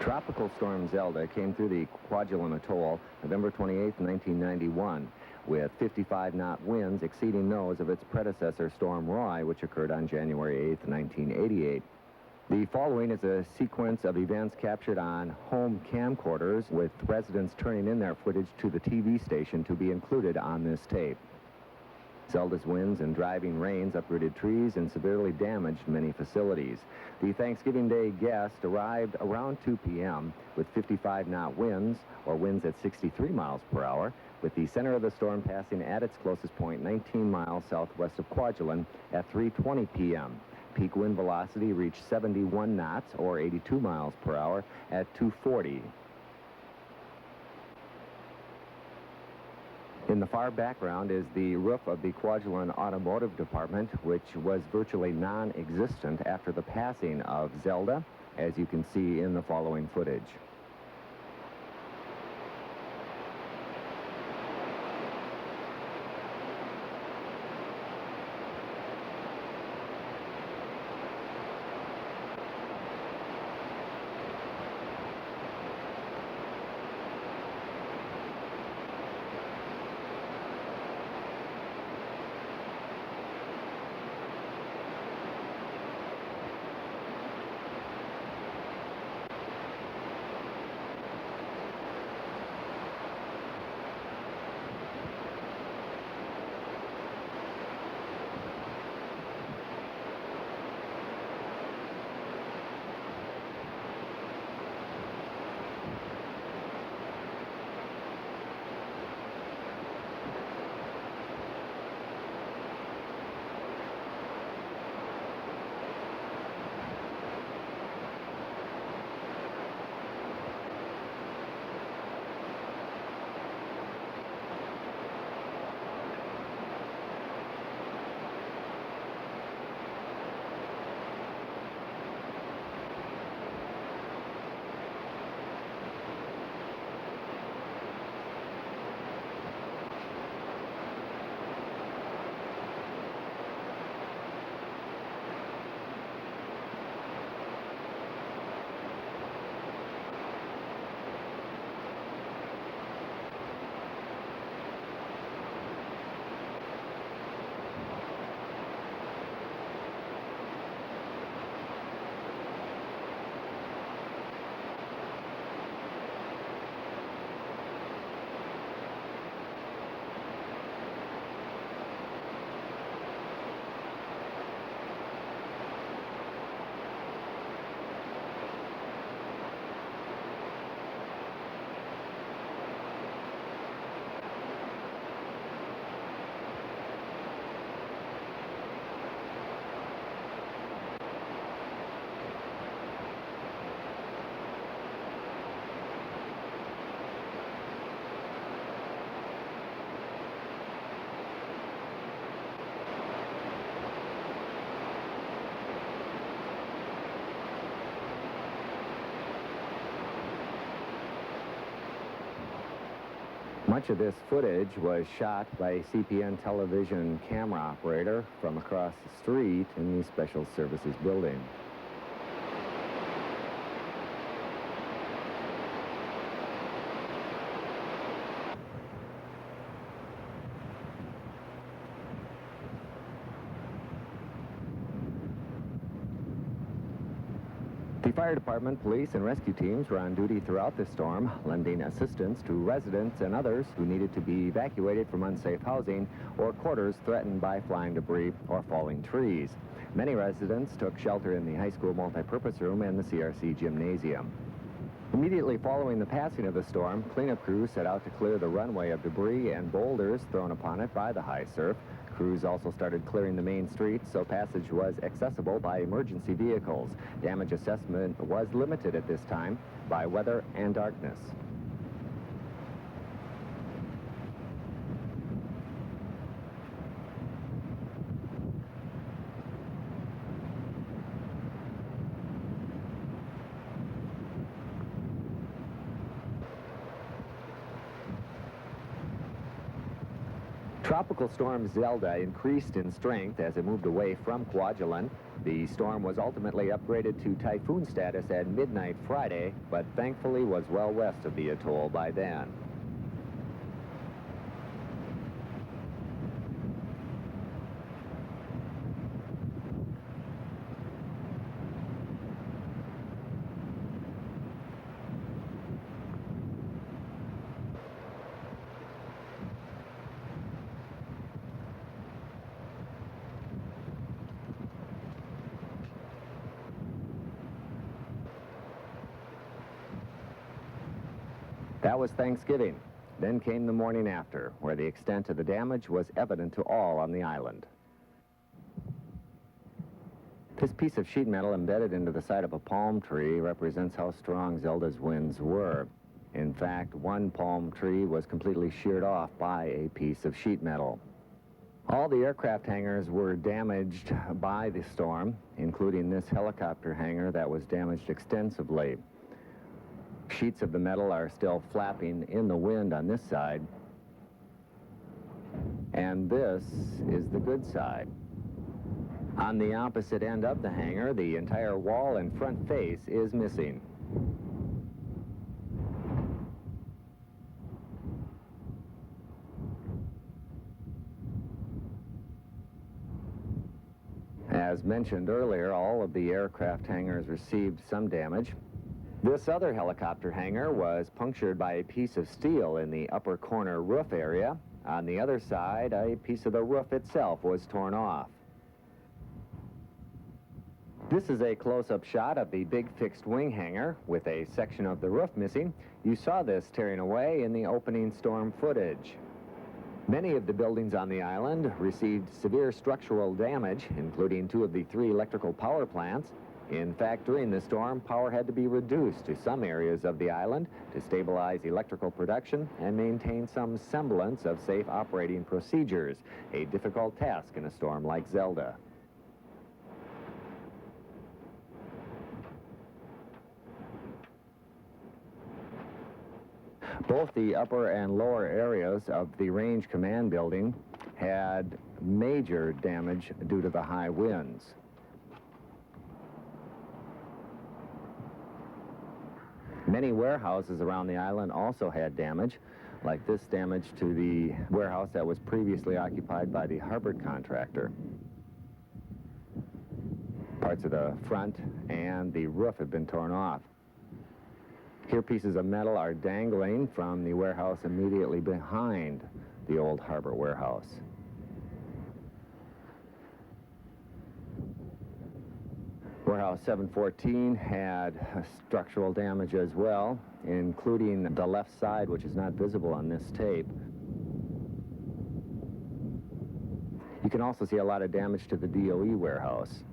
Tropical Storm Zelda came through the Kwaj Atoll November 28, 1991, with 55-knot winds exceeding those of its predecessor Storm Roy, which occurred on January 8, 1988. The following is a sequence of events captured on home camcorders, with residents turning in their footage to the TV station to be included on this tape. Zelda's winds and driving rains uprooted trees and severely damaged many facilities. The Thanksgiving Day guest arrived around 2 p.m. with 55-knot winds, or winds at 63 miles per hour, with the center of the storm passing at its closest point 19 miles southwest of Kwaj at 3:20 p.m. Peak wind velocity reached 71 knots, or 82 miles per hour, at 2:40. In the far background is the roof of the Kwaj Automotive Department, which was virtually non-existent after the passing of Zelda, as you can see in the following footage. Much of this footage was shot by a CPN television camera operator from across the street in the Special Services building. The fire department, police, and rescue teams were on duty throughout the storm, lending assistance to residents and others who needed to be evacuated from unsafe housing or quarters threatened by flying debris or falling trees. Many residents took shelter in the high school multipurpose room and the CRC gymnasium. Immediately following the passing of the storm, cleanup crews set out to clear the runway of debris and boulders thrown upon it by the high surf. Crews also started clearing the main streets so passage was accessible by emergency vehicles. Damage assessment was limited at this time by weather and darkness. Tropical Storm Zelda increased in strength as it moved away from Kwaj. The storm was ultimately upgraded to typhoon status at midnight Friday, but thankfully was well west of the atoll by then. That was Thanksgiving. Then came the morning after, where the extent of the damage was evident to all on the island. This piece of sheet metal embedded into the side of a palm tree represents how strong Zelda's winds were. In fact, one palm tree was completely sheared off by a piece of sheet metal. All the aircraft hangars were damaged by the storm, including this helicopter hangar that was damaged extensively. Sheets of the metal are still flapping in the wind on this side. And this is the good side. On the opposite end of the hangar, the entire wall and front face is missing. As mentioned earlier, all of the aircraft hangars received some damage. This other helicopter hangar was punctured by a piece of steel in the upper corner roof area. On the other side, a piece of the roof itself was torn off. This is a close-up shot of the big fixed-wing hangar with a section of the roof missing. You saw this tearing away in the opening storm footage. Many of the buildings on the island received severe structural damage, including 2 of the 3 electrical power plants. In fact, during the storm, power had to be reduced to some areas of the island to stabilize electrical production and maintain some semblance of safe operating procedures, a difficult task in a storm like Zelda. Both the upper and lower areas of the Range Command building had major damage due to the high winds. Many warehouses around the island also had damage, like this damage to the warehouse that was previously occupied by the Hubbard contractor. Parts of the front and the roof have been torn off. Here, pieces of metal are dangling from the warehouse immediately behind the old harbor warehouse. Warehouse 714 had structural damage as well, including the left side, which is not visible on this tape. You can also see a lot of damage to the DOE warehouse.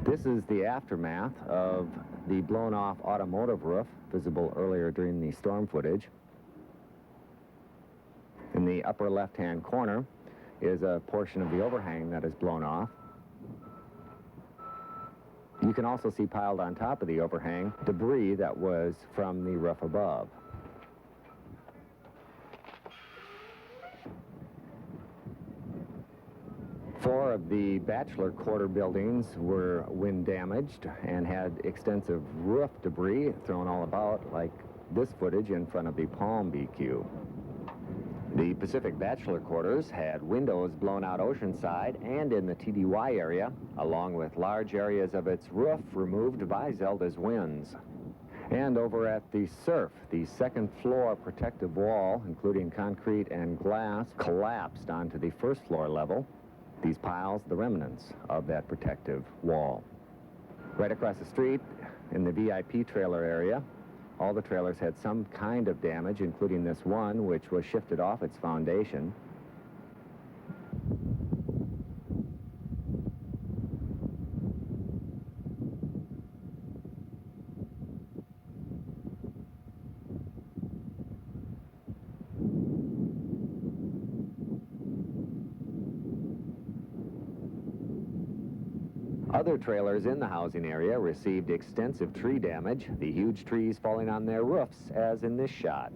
This is the aftermath of the blown-off automotive roof, visible earlier during the storm footage. In the upper left-hand corner is a portion of the overhang that is blown off. You can also see piled on top of the overhang debris that was from the roof above. Four of the bachelor quarter buildings were wind damaged and had extensive roof debris thrown all about, like this footage in front of the Palm BQ. The Pacific bachelor quarters had windows blown out oceanside and in the TDY area, along with large areas of its roof removed by Zelda's winds. And over at the Surf, the second floor protective wall, including concrete and glass, collapsed onto the first floor level. These piles, the remnants of that protective wall. Right across the street, in the VIP trailer area, all the trailers had some kind of damage, including this one, which was shifted off its foundation. Other trailers in the housing area received extensive tree damage, the huge trees falling on their roofs, as in this shot.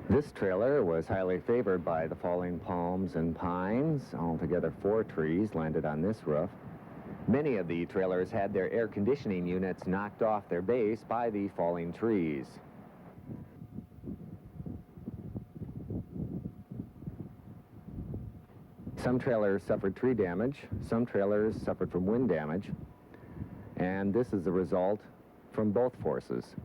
This trailer was highly favored by the falling palms and pines. Altogether, 4 trees landed on this roof. Many of the trailers had their air conditioning units knocked off their base by the falling trees. Some trailers suffered tree damage, some trailers suffered from wind damage, and this is the result from both forces.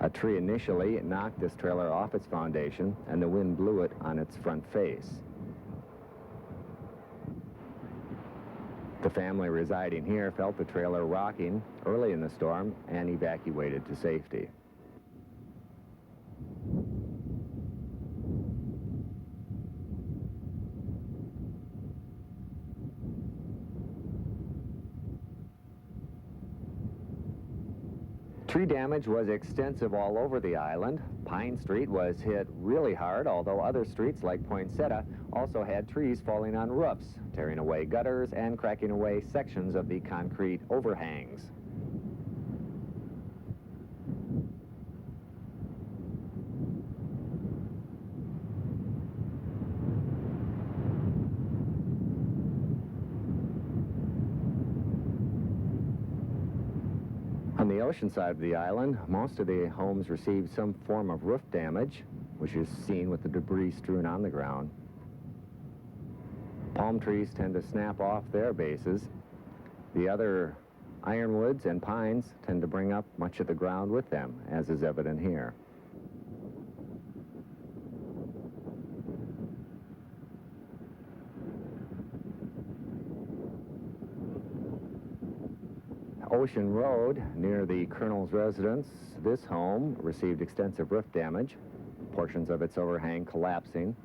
A tree initially knocked this trailer off its foundation, and the wind blew it on its front face. The family residing here felt the trailer rocking early in the storm and evacuated to safety. Tree damage was extensive all over the island. Pine Street was hit really hard, although other streets like Poinsettia also had trees falling on roofs, tearing away gutters and cracking away sections of the concrete overhangs. On the ocean side of the island, most of the homes received some form of roof damage, which is seen with the debris strewn on the ground. Palm trees tend to snap off their bases. The other ironwoods and pines tend to bring up much of the ground with them, as is evident here. Ocean Road, near the Colonel's residence, this home received extensive roof damage, portions of its overhang collapsing.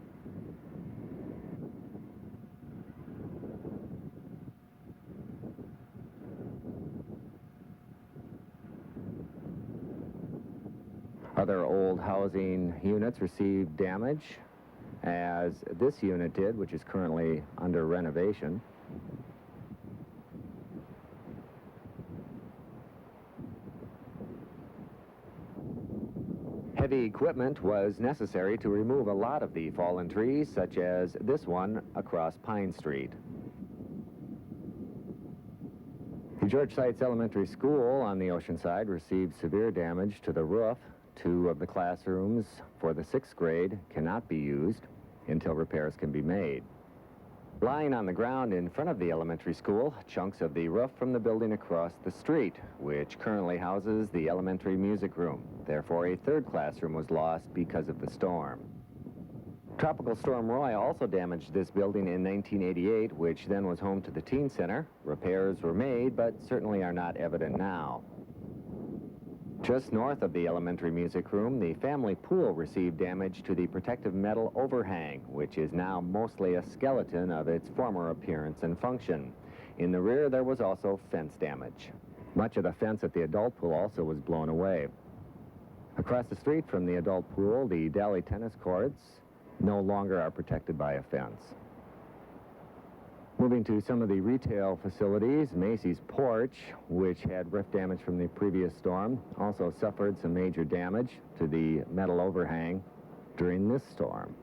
Other old housing units received damage, as this unit did, which is currently under renovation. Heavy equipment was necessary to remove a lot of the fallen trees, such as this one across Pine Street. The George Seitz Elementary School on the ocean side received severe damage to the roof. 2 of the classrooms for the 6th grade cannot be used until repairs can be made. Lying on the ground in front of the elementary school, chunks of the roof from the building across the street, which currently houses the elementary music room. Therefore, a 3rd classroom was lost because of the storm. Tropical Storm Roy also damaged this building in 1988, which then was home to the teen center. Repairs were made, but certainly are not evident now. Just north of the elementary music room, the family pool received damage to the protective metal overhang, which is now mostly a skeleton of its former appearance and function. In the rear, there was also fence damage. Much of the fence at the adult pool also was blown away. Across the street from the adult pool, the Dally tennis courts no longer are protected by a fence. Moving to some of the retail facilities, Macy's Porch, which had roof damage from the previous storm, also suffered some major damage to the metal overhang during this storm.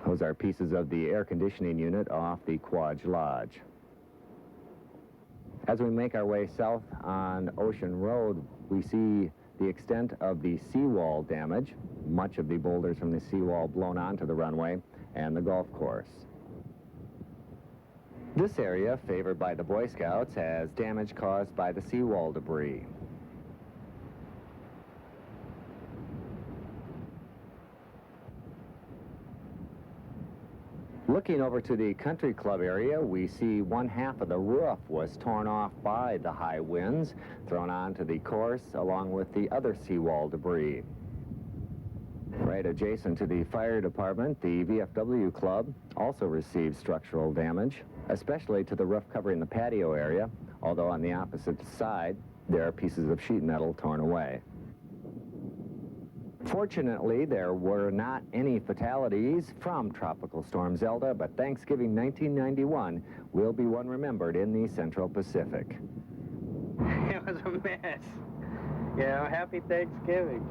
Those are pieces of the air conditioning unit off the Kwaj Lodge. As we make our way south on Ocean Road, we see the extent of the seawall damage, much of the boulders from the seawall blown onto the runway, and the golf course. This area, favored by the Boy Scouts, has damage caused by the seawall debris. Looking over to the country club area, we see 1/2 of the roof was torn off by the high winds, thrown onto the course along with the other seawall debris. Right adjacent to the fire department, the VFW club also received structural damage, especially to the roof covering the patio area, although on the opposite side, there are pieces of sheet metal torn away. Fortunately, there were not any fatalities from Tropical Storm Zelda, but Thanksgiving 1991 will be one remembered in the Central Pacific. It was a mess. You know, happy Thanksgiving.